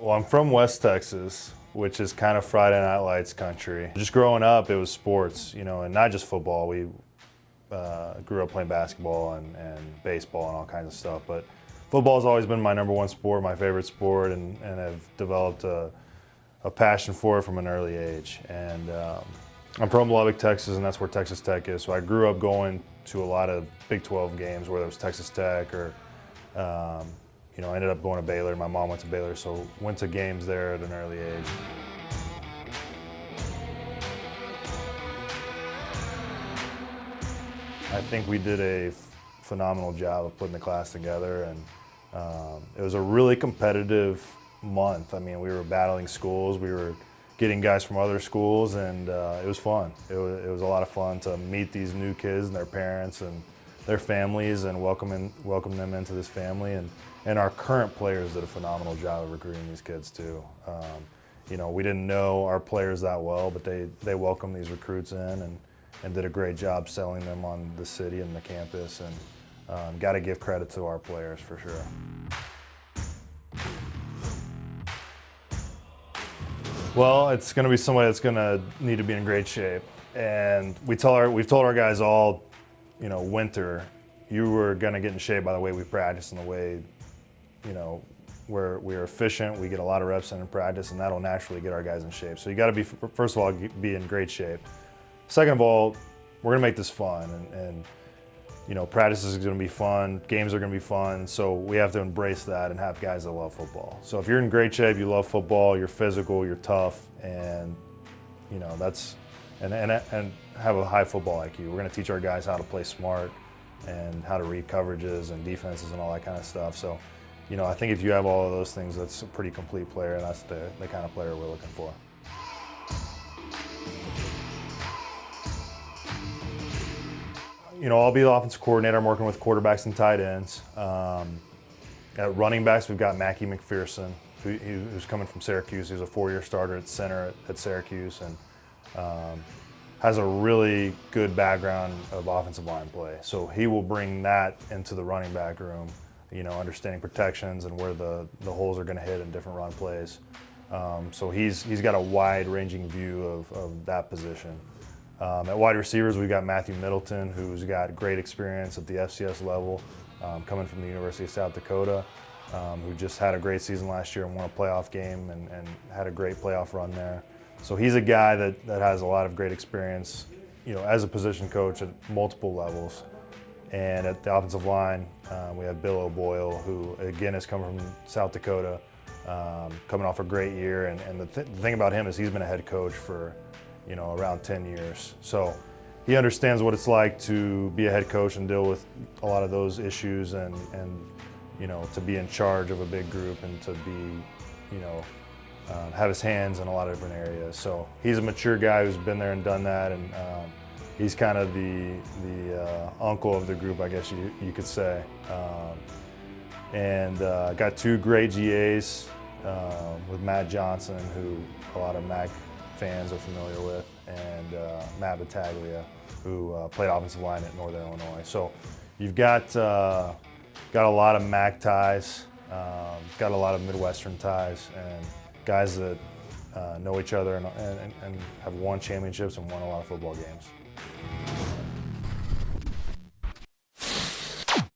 Well, I'm from West Texas, which is kind of Friday Night Lights country. Just growing up, it was sports, and not just football. We grew up playing basketball and baseball and all kinds of stuff. But football has always been my number one sport, my favorite sport, and I've developed a passion for it from an early age. And I'm from Lubbock, Texas, and that's where Texas Tech is. So I grew up going to a lot of Big 12 games, whether it was Texas Tech or I ended up going to Baylor. My mom went to Baylor, so went to games there at an early age. I think we did a phenomenal job of putting the class together, and it was a really competitive month. I mean, we were battling schools, we were getting guys from other schools, and it was fun. It was a lot of fun to meet these new kids and their parents and their families and welcome them into this family. And our current players did a phenomenal job of recruiting these kids too. We didn't know our players that well, but they welcomed these recruits in and did a great job selling them on the city and the campus. And got to give credit to our players for sure. Well, it's going to be somebody that's going to need to be in great shape. And we've told our guys all, winter, you were going to get in shape by the way we practice and the way, we're efficient. We get a lot of reps in practice, and that'll naturally get our guys in shape. So you got to be, first of all, be in great shape. Second of all, we're going to make this fun, and practice is going to be fun, games are going to be fun, so we have to embrace that and have guys that love football. So if you're in great shape, you love football, you're physical, you're tough, and and have a high football IQ. We're going to teach our guys how to play smart and how to read coverages and defenses and all that kind of stuff. So, I think if you have all of those things, that's a pretty complete player, and that's the kind of player we're looking for. I'll be the offensive coordinator. I'm working with quarterbacks and tight ends. At running backs, we've got Mackie McPherson, who's coming from Syracuse. He's a 4-year starter at center at Syracuse, and has a really good background of offensive line play. So he will bring that into the running back room, understanding protections and where the holes are going to hit in different run plays. So he's got a wide-ranging view of that position. At wide receivers, we've got Matthew Middleton, who's got great experience at the FCS level, coming from the University of South Dakota, who just had a great season last year and won a playoff game and had a great playoff run there. So he's a guy that has a lot of great experience, as a position coach at multiple levels. And at the offensive line, we have Bill O'Boyle, who again is coming from South Dakota, coming off a great year. And the thing about him is he's been a head coach for around 10 years. So he understands what it's like to be a head coach and deal with a lot of those issues and to be in charge of a big group and to be, have his hands in a lot of different areas. So he's a mature guy who's been there and done that, and he's kind of the uncle of the group, I guess you could say. Got 2 great GAs with Matt Johnson, who a lot of MAC fans are familiar with, and Matt Battaglia, who played offensive line at Northern Illinois. So you've got a lot of MAC ties, got a lot of Midwestern ties, and guys that know each other and have won championships and won a lot of football games.